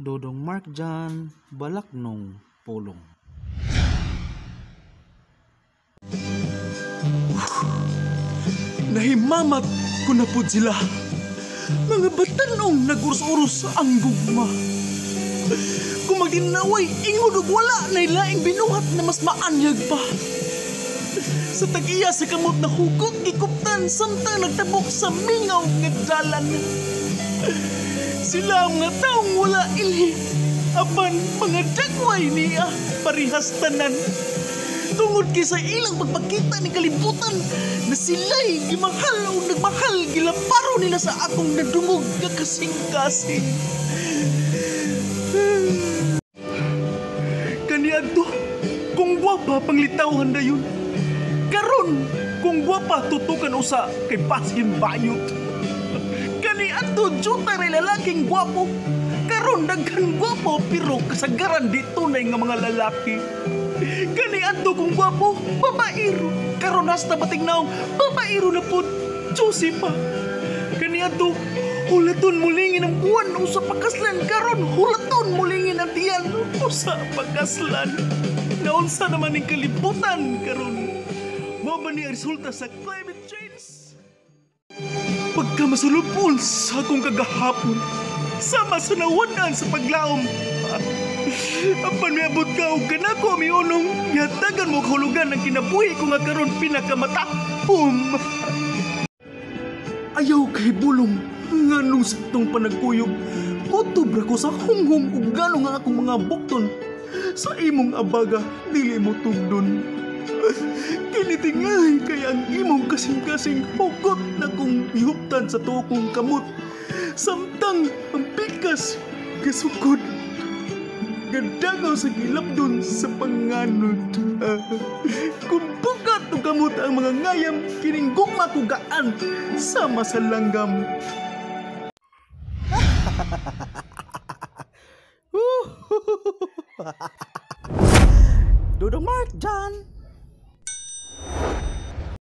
Dodong Mark Jan Balaknong Pulong. Nahimamat ko na po sila. Mga batanong nagurus-urus ang gugma. Kung magdinaway, ingod og wala na ilaing binuhat na mas maanyag pa. Sa tag-iya sa kamot na hugot gikuptan samtang nagtabok sa mingaw nga dalan. Sila ang mga taong wala ilhi, apan mga dagway niya parihas tanan. Tungod kay sa ilang pagpakita ni kalibutan na sila'y gimahal o nagmahal gilaparo nila sa akong nadungog na kasing-kasing. Kaniadto, kung gwapa panglitawhan na yun. Karon, kung gwapa tutukan usa kay Paskin Bayot. Kaniadto, juta rin lalaking gwapo. Karon, daghan gwapo pero kasagaran di tunay nga mga lalaki. Kaniadto kung gwapo, babaero. Karon hasta batignaong babaero na po, juicy pa. Kaniadto, hulaton mulingin ang buwan o sa pagkaslan. Karon, hulaton mulingin ang tiyan o sa pagkaslan. Naunsa naman ng kalibutan karon. Mo ba ni resulta sa climate change? Pagka masulupon sa akong kagahapon, sama sa nawanan sa paglaom. Apan may abot ka o ganako miunong yatagan mo kahulugan ng kinabuhi ko nga karon pinakamatapom. Ayaw kay bulong nga nung saktong panagkuyog kutubra ko sa hunghong ug gano nga akong mga bukton sa imong abaga dili mo tugdon. Kinitingay kaya ang imong kasing-kasing hugot na kong ihuptan sa tuo kong kamot samtang ang pikas kasukod gadagaw sa gilapdon sa panganod. Kung bukat o kamot ang mga ngayam kining gugma ko gaan sama sa langgam. Dodong Mark Jan